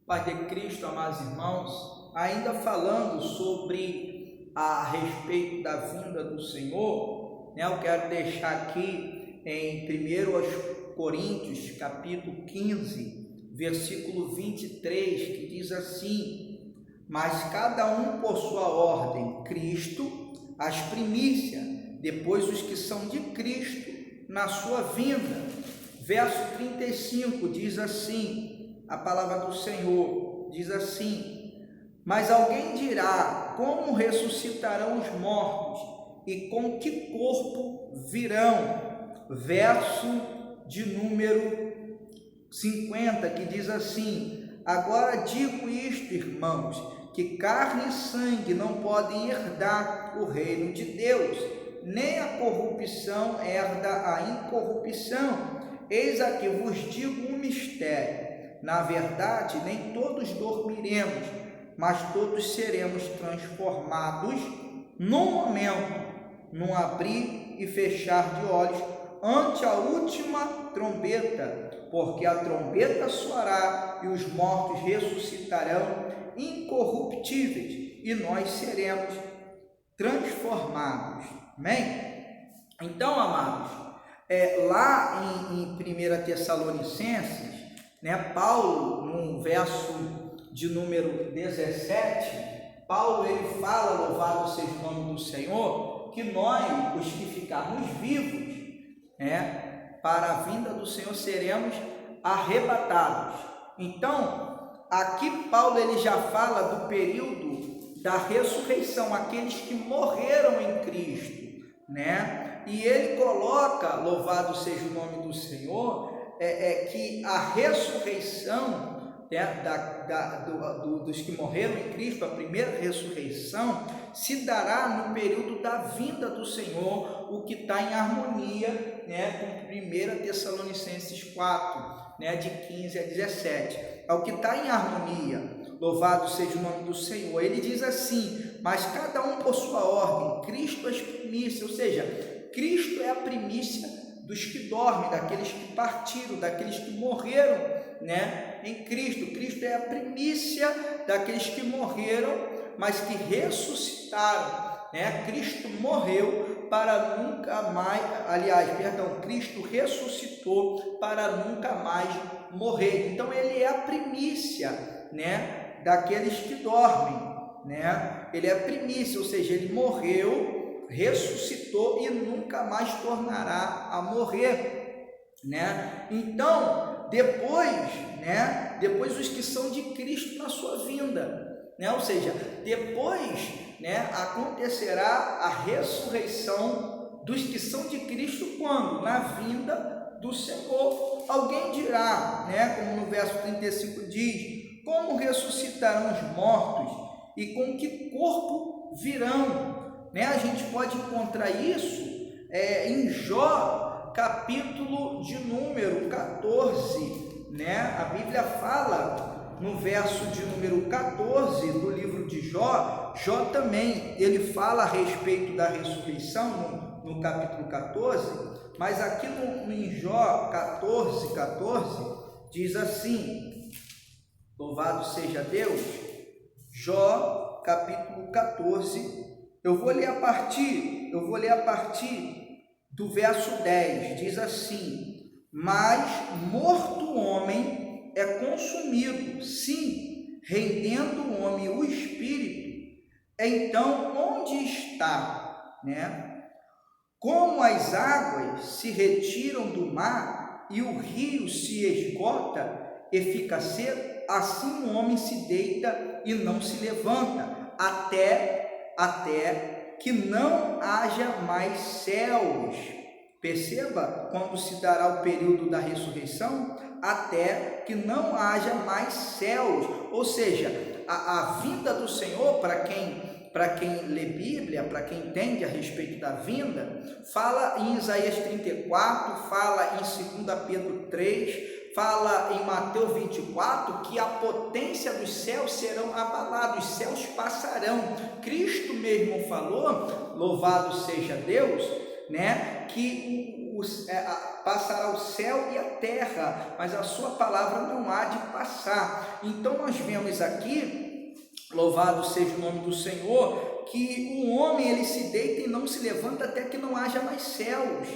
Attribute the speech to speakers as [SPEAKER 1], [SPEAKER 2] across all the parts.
[SPEAKER 1] Paz de Cristo, amados irmãos, ainda falando sobre a respeito da vinda do Senhor, eu quero deixar aqui em 1 Coríntios, capítulo 15, versículo 23, que diz assim: mas cada um por sua ordem, Cristo, as primícias, depois os que são de Cristo na sua vinda. Verso 35 diz assim, a palavra do Senhor diz assim: mas alguém dirá, como ressuscitarão os mortos, e com que corpo virão? Verso de número 50, que diz assim: agora digo isto, irmãos, que carne e sangue não podem herdar o reino de Deus, nem a corrupção herda a incorrupção. Eis aqui vos digo um mistério: na verdade, nem todos dormiremos, mas todos seremos transformados num momento, num abrir e fechar de olhos, ante a última trombeta, porque a trombeta soará e os mortos ressuscitarão incorruptíveis, e nós seremos transformados. Amém? Então, amados, lá em 1 Tessalonicenses, Paulo, no verso de número 17, Paulo ele fala, louvado seja o nome do Senhor, que nós, os que ficarmos vivos, para a vinda do Senhor, seremos arrebatados. Então, aqui Paulo ele já fala do período da ressurreição, aqueles que morreram em Cristo, e ele coloca, louvado seja o nome do Senhor, que a ressurreição dos que morreram em Cristo, a primeira ressurreição, se dará no período da vinda do Senhor, o que está em harmonia com 1 Tessalonicenses 4, de 15 a 17, é o que está em harmonia. Louvado seja o nome do Senhor. Ele diz assim: mas cada um por sua ordem, Cristo as primícias, ou seja, Cristo é a primícia dos que dormem, daqueles que partiram, daqueles que morreram, em Cristo. Cristo é a primícia daqueles que morreram, mas que ressuscitaram, Cristo morreu para nunca mais, Cristo ressuscitou para nunca mais morrer. Então ele é a primícia, daqueles que dormem, ele é a primícia, ou seja, ele morreu, ressuscitou e nunca mais tornará a morrer, Então, depois os que são de Cristo na sua vinda, ou seja, depois, acontecerá a ressurreição dos que são de Cristo quando? Na vinda do Senhor. Alguém dirá, como no verso 35 diz: como ressuscitarão os mortos e com que corpo virão? A gente pode encontrar isso em Jó, capítulo de número 14, A Bíblia fala no verso de número 14 do livro de Jó. Jó também, ele fala a respeito da ressurreição no capítulo 14, mas aqui em Jó 14, diz assim, louvado seja Deus, Jó capítulo 14, eu vou ler a partir do verso 10, diz assim: mas morto o homem é consumido, sim, rendendo o homem o espírito, então onde está? Como as águas se retiram do mar e o rio se esgota e fica seco, assim o homem se deita e não se levanta, até que não haja mais céus. Perceba quando se dará o período da ressurreição, até que não haja mais céus, ou seja, a vinda do Senhor, para quem lê Bíblia, para quem entende a respeito da vinda, fala em Isaías 34, fala em 2 Pedro 3, fala em Mateus 24, que a potência dos céus serão abalados, os céus passarão. Cristo mesmo falou, louvado seja Deus, que passará o céu e a terra, mas a sua palavra não há de passar. Então nós vemos aqui, louvado seja o nome do Senhor, que o homem ele se deita e não se levanta até que não haja mais céus,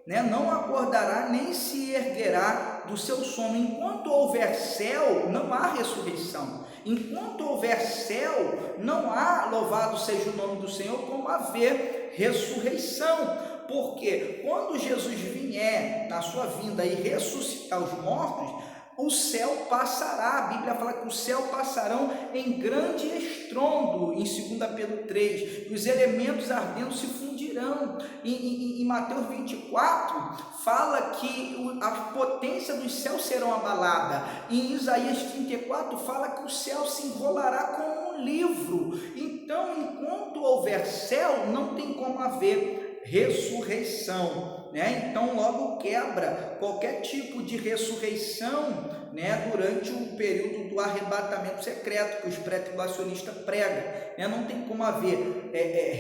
[SPEAKER 1] né? Não acordará nem se erguerá do seu sono. Enquanto houver céu, não há ressurreição. Enquanto houver céu, não há, louvado seja o nome do Senhor, como haver ressurreição. Porque quando Jesus vier na sua vinda e ressuscitar os mortos, o céu passará. A Bíblia fala que o céu passarão em grande estrondo, em 2 Pedro 3, os elementos ardendo se fundirão. Em Mateus 24 fala que a potência dos céus serão abalada. Em Isaías 34 fala que o céu se enrolará como um livro. Então, enquanto houver céu, não tem como haver ressurreição, né? Então logo quebra qualquer tipo de ressurreição, né? Durante o período do arrebatamento secreto que os pré-tribulacionistas pregam, né? Não tem como haver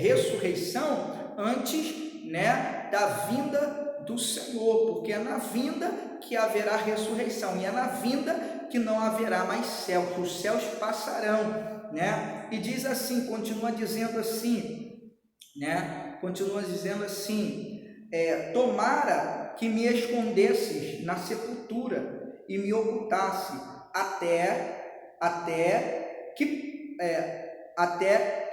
[SPEAKER 1] ressurreição antes, né, da vinda do Senhor, porque é na vinda que haverá ressurreição, e é na vinda que não haverá mais céu, que os céus passarão, né? E diz assim, continua dizendo assim, né? Continua dizendo assim, tomara que me escondesses na sepultura e me ocultasse até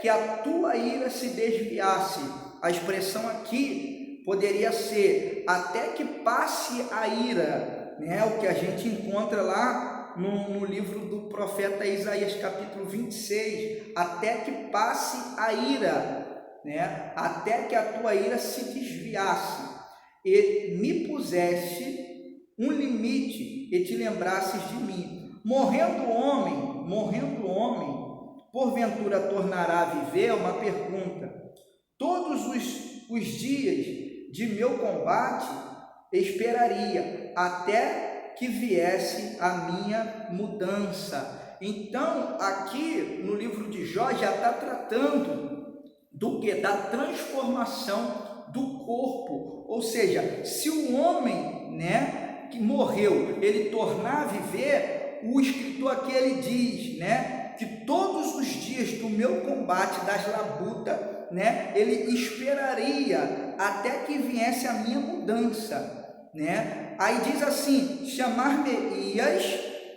[SPEAKER 1] que a tua ira se desviasse. A expressão aqui poderia ser até que passe a ira, né? O que a gente encontra lá no livro do profeta Isaías, capítulo 26, até que passe a ira, né? Até que a tua ira se desviasse e me puseste um limite e te lembrasses de mim. Morrendo o homem, porventura tornará a viver? Uma pergunta. Todos os dias de meu combate esperaria até que viesse a minha mudança. Então, aqui no livro de Jó já está tratando do que? Da transformação do corpo. Ou seja, se o homem, né, que morreu, ele tornar a viver, o escritor aqui ele diz, né, que todos os dias do meu combate, das labutas, né, ele esperaria até que viesse a minha mudança, né? Aí diz assim, chamar-me-ias,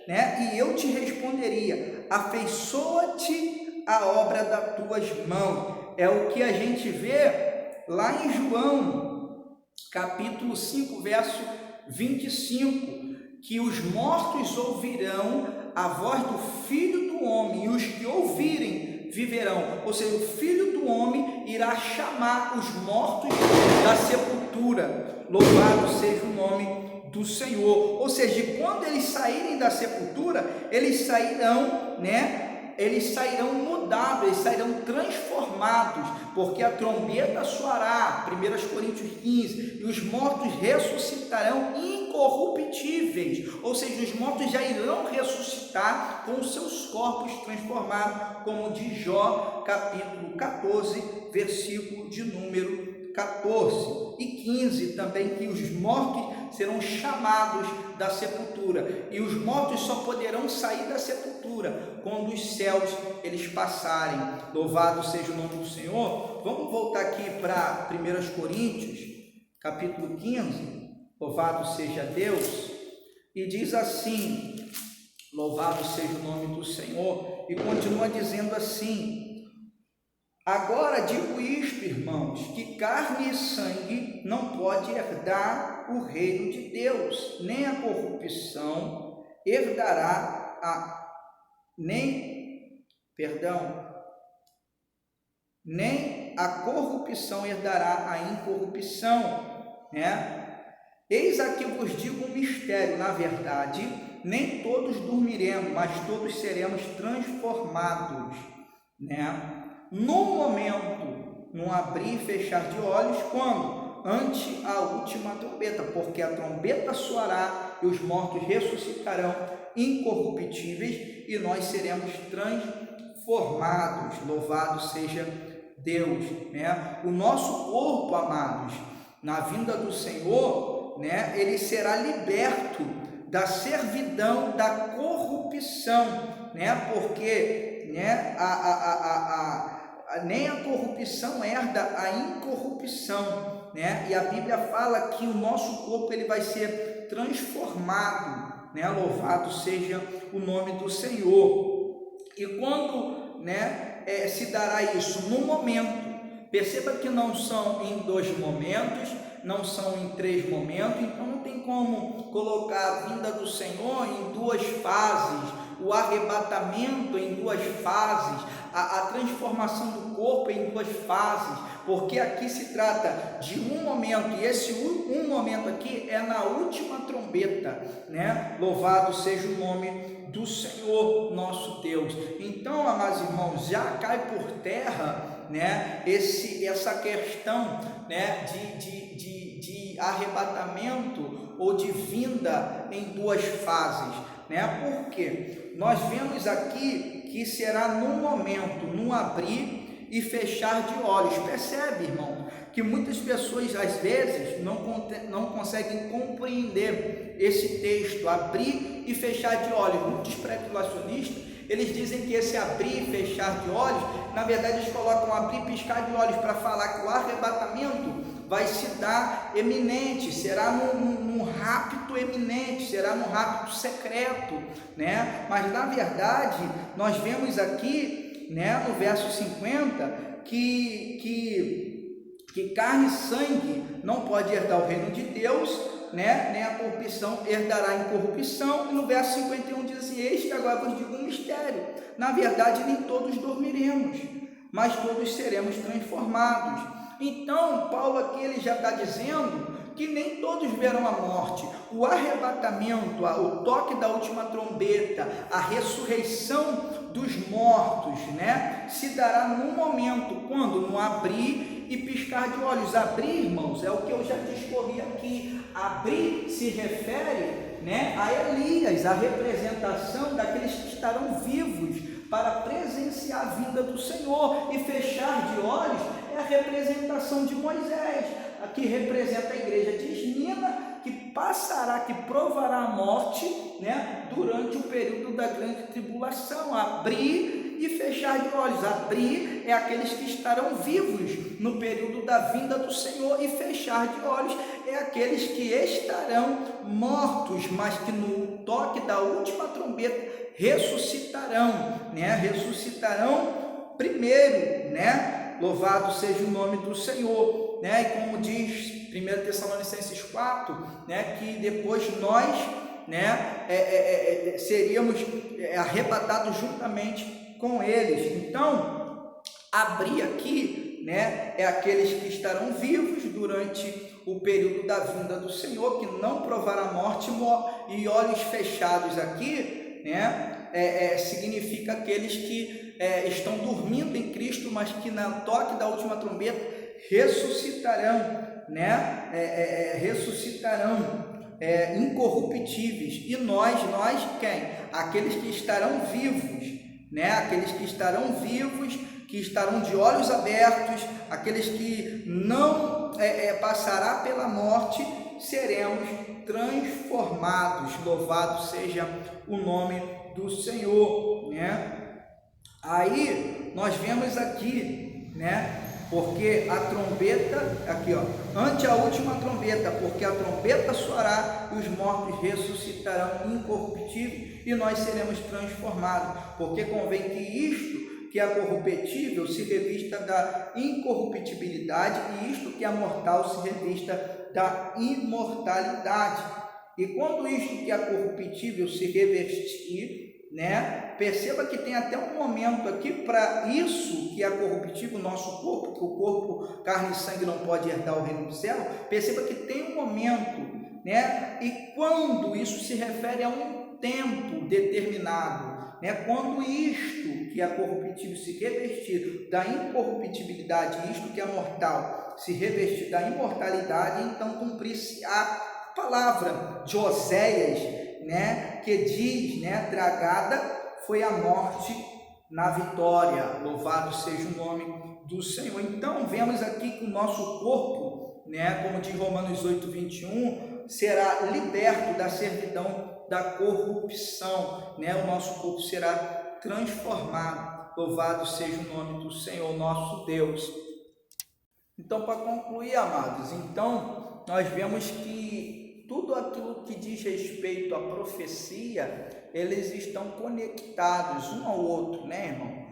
[SPEAKER 1] né, e eu te responderia, afeiçoa-te a obra das tuas mãos. É o que a gente vê lá em João, capítulo 5, verso 25, que os mortos ouvirão a voz do Filho do Homem, e os que ouvirem viverão. Ou seja, o Filho do Homem irá chamar os mortos da sepultura. Louvado seja o nome do Senhor. Ou seja, quando eles saírem da sepultura, eles sairão, né? Eles sairão mudados, eles sairão transformados, porque a trombeta soará, 1 Coríntios 15, e os mortos ressuscitarão incorruptíveis, ou seja, os mortos já irão ressuscitar com os seus corpos transformados, como diz Jó, capítulo 14, versículo de número 14 e 15 também, que os mortos serão chamados da sepultura, e os mortos só poderão sair da sepultura quando os céus eles passarem. Louvado seja o nome do Senhor. Vamos voltar aqui para 1 Coríntios, capítulo 15, louvado seja Deus, e diz assim, louvado seja o nome do Senhor, e continua dizendo assim, agora digo isto, irmãos, que carne e sangue não pode herdar o reino de Deus, nem a corrupção herdará nem a corrupção herdará a incorrupção, né? Eis aqui vos digo um mistério, na verdade, nem todos dormiremos, mas todos seremos transformados, né? No momento, num abrir e fechar de olhos, quando? Ante a última trombeta, porque a trombeta soará e os mortos ressuscitarão incorruptíveis e nós seremos transformados. Louvado seja Deus, né? O nosso corpo, amados, na vinda do Senhor, né, ele será liberto da servidão, da corrupção, né, porque, né, nem a corrupção herda a incorrupção, né, e a Bíblia fala que o nosso corpo ele vai ser transformado, né, louvado seja o nome do Senhor. E quando, né, se dará isso? No momento. Perceba que não são em 2 momentos, não são em 3 momentos, então não tem como colocar a vinda do Senhor em 2 fases, o arrebatamento em 2 fases, a transformação do corpo em 2 fases, porque aqui se trata de um momento, e esse um momento aqui é na última trombeta, né? Louvado seja o nome do Senhor nosso Deus. Então, amados irmãos, já cai por terra, né, essa questão, né, de arrebatamento ou de vinda em 2 fases, né? Porque nós vemos aqui que será num momento, num abrir e fechar de olhos. Percebe, irmão, que muitas pessoas às vezes não conseguem compreender esse texto, abrir e fechar de olhos. Muitos pré-tribulacionistas, eles dizem que esse abrir e fechar de olhos, na verdade eles colocam abrir e piscar de olhos para falar que o arrebatamento vai se dar eminente, será num rapto eminente, será num rapto secreto, né? Mas na verdade nós vemos aqui, né, no verso 50, que carne e sangue não pode herdar o reino de Deus, né? Nem a corrupção herdará a incorrupção. E no verso 51 diz assim: eis que agora vos digo um mistério, na verdade nem todos dormiremos, mas todos seremos transformados. Então Paulo aqui ele já está dizendo que nem todos verão a morte. O arrebatamento, o toque da última trombeta, a ressurreição dos mortos, né, se dará num momento, quando? No abrir e piscar de olhos. Abrir, irmãos, é o que eu já discorri aqui. Abrir se refere, né, a Elias, a representação daqueles que estarão vivos para presenciar a vinda do Senhor. E fechar de olhos é a representação de Moisés, que representa a igreja de Esmina, que passará, que provará a morte, né, durante o período da grande tribulação. Abrir e fechar de olhos. Abrir é aqueles que estarão vivos no período da vinda do Senhor, e fechar de olhos é aqueles que estarão mortos, mas que no toque da última trombeta ressuscitarão, né? Ressuscitarão primeiro, né? Louvado seja o nome do Senhor, né? E como diz 1 Tessalonicenses 4, né, que depois nós, né, seríamos arrebatados juntamente com eles. Então, abrir aqui, né, é aqueles que estarão vivos durante o período da vinda do Senhor, que não provará a morte, e olhos fechados aqui, né, significa aqueles que estão dormindo em Cristo, mas que no toque da última trombeta ressuscitarão, né, ressuscitarão incorruptíveis. E nós quem? Aqueles que estarão vivos, né, aqueles que estarão vivos, que estarão de olhos abertos, aqueles que não passará pela morte, seremos transformados. Louvado seja o nome do Senhor, né? Aí nós vemos aqui, né, porque a trombeta, aqui ó, ante a última trombeta, porque a trombeta soará e os mortos ressuscitarão incorruptíveis, e nós seremos transformados, porque convém que isto que é corruptível se revista da incorruptibilidade, e isto que é mortal se revista da imortalidade. E quando isto que é corruptível se revestir, né, perceba que tem até um momento aqui para isso que é corruptível, o nosso corpo, que o corpo, carne e sangue não pode herdar o reino do céu. Perceba que tem um momento, né, e quando isso se refere a um tempo determinado, né, quando isto que é corruptível se revestir da incorruptibilidade, isto que é mortal se revestir da imortalidade, então cumprir-se a palavra de Oséias, né, que diz, né, tragada foi a morte na vitória. Louvado seja o nome do Senhor. Então vemos aqui que o nosso corpo, né, como diz Romanos 8:21, será liberto da servidão da corrupção, né? O nosso corpo será transformado. Louvado seja o nome do Senhor nosso Deus. Então, para concluir, amados, então nós vemos que tudo aquilo que diz respeito à profecia, eles estão conectados um ao outro, né, irmão?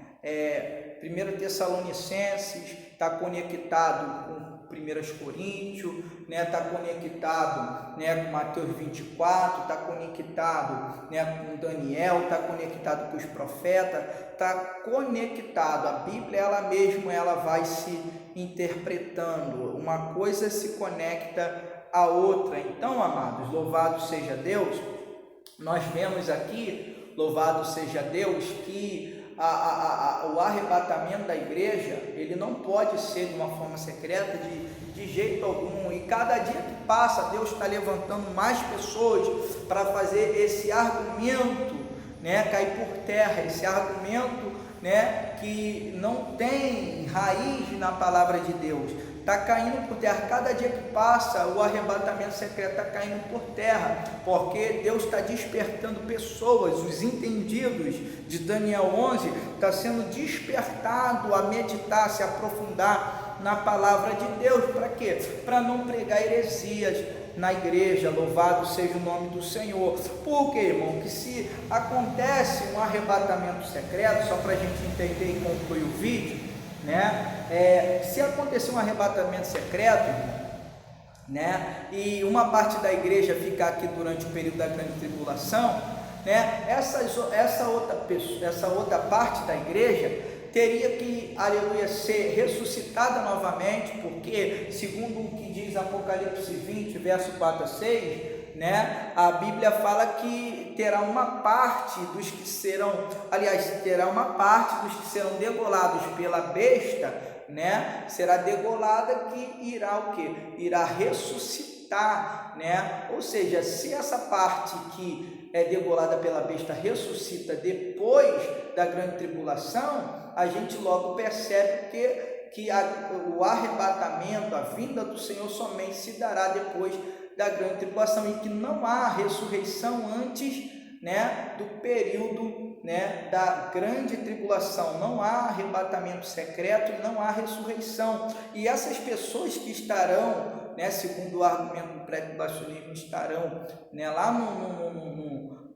[SPEAKER 1] 1 Tessalonicenses está conectado com 1 Coríntios, né? Está conectado, né, com Mateus 24, está conectado, né, com Daniel, está conectado com os profetas, está conectado. A Bíblia, ela mesma, ela vai se interpretando, uma coisa se conecta à outra. Então, amados, louvado seja Deus, nós vemos aqui, louvado seja Deus, que o arrebatamento da igreja, ele não pode ser de uma forma secreta de jeito algum, e cada dia que passa, Deus está levantando mais pessoas para fazer esse argumento, né, cair por terra, esse argumento, né, que não tem raiz na palavra de Deus, está caindo por terra. Cada dia que passa, o arrebatamento secreto está caindo por terra, porque Deus está despertando pessoas, os entendidos de Daniel 11, está sendo despertado a meditar, se aprofundar na palavra de Deus. Para quê? Para não pregar heresias na igreja. Louvado seja o nome do Senhor. Por quê, irmão? Que se acontece um arrebatamento secreto, só para a gente entender e concluir o vídeo, né? Se acontecer um arrebatamento secreto, né, e uma parte da igreja ficar aqui durante o período da grande tribulação, né, essa outra parte da igreja teria que, aleluia, ser ressuscitada novamente, porque segundo o que diz Apocalipse 20, verso 4 a 6, né, a Bíblia fala que terá uma parte dos que serão, terá uma parte dos que serão degolados pela besta, né, será degolada, que irá o quê? Irá ressuscitar, né? Ou seja, se essa parte que é degolada pela besta ressuscita depois da grande tribulação, a gente logo percebe que o arrebatamento, a vinda do Senhor somente se dará depois da grande tribulação, e que não há ressurreição antes, né, do período, né, da grande tribulação. Não há arrebatamento secreto, não há ressurreição. E essas pessoas que estarão, né, segundo o argumento do pré-tribulacionismo, estarão, né, lá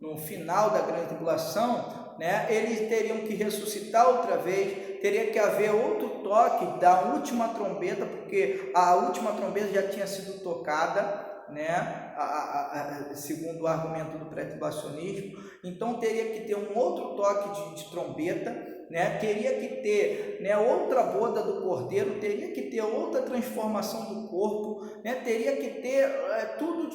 [SPEAKER 1] no final da grande tribulação, né, eles teriam que ressuscitar outra vez, teria que haver outro toque da última trombeta, porque a última trombeta já tinha sido tocada, né, segundo o argumento do pré-tribulacionismo. Então teria que ter um outro toque de trombeta, né, teria que ter, né, outra boda do cordeiro, teria que ter outra transformação do corpo, né, teria que ter tudo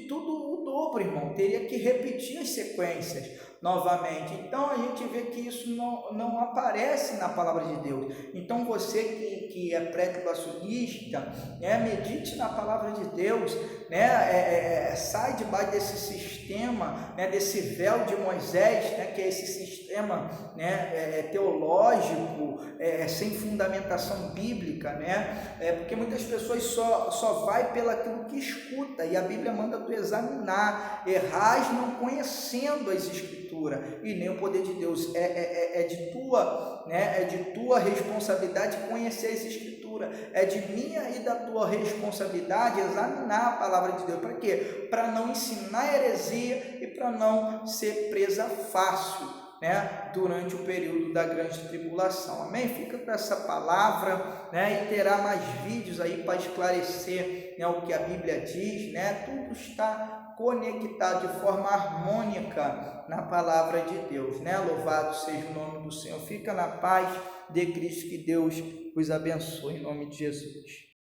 [SPEAKER 1] tudo o dobro, irmão, teria que repetir as sequências novamente. Então a gente vê que isso não aparece na palavra de Deus. Então você que é pré-tribulacionista, né, medite na palavra de Deus, né, sai debaixo desse sistema, né, desse véu de Moisés, né, que é esse sistema, né, teológico, sem fundamentação bíblica, né, porque muitas pessoas só vai pelo aquilo que escuta, e a Bíblia manda tu examinar, errais não conhecendo as Escrituras, e nem o poder de Deus. É de tua responsabilidade conhecer as Escrituras, é de minha e da tua responsabilidade examinar a palavra de Deus. Para quê? Para não ensinar heresia e para não ser presa fácil, né, durante o período da grande tribulação. Amém? Fica com essa palavra, né, e terá mais vídeos aí para esclarecer, né, o que a Bíblia diz, né? Tudo está conectado de forma harmônica na palavra de Deus, né? Louvado seja o nome do Senhor. Fica na paz de Cristo, que Deus os abençoe em nome de Jesus.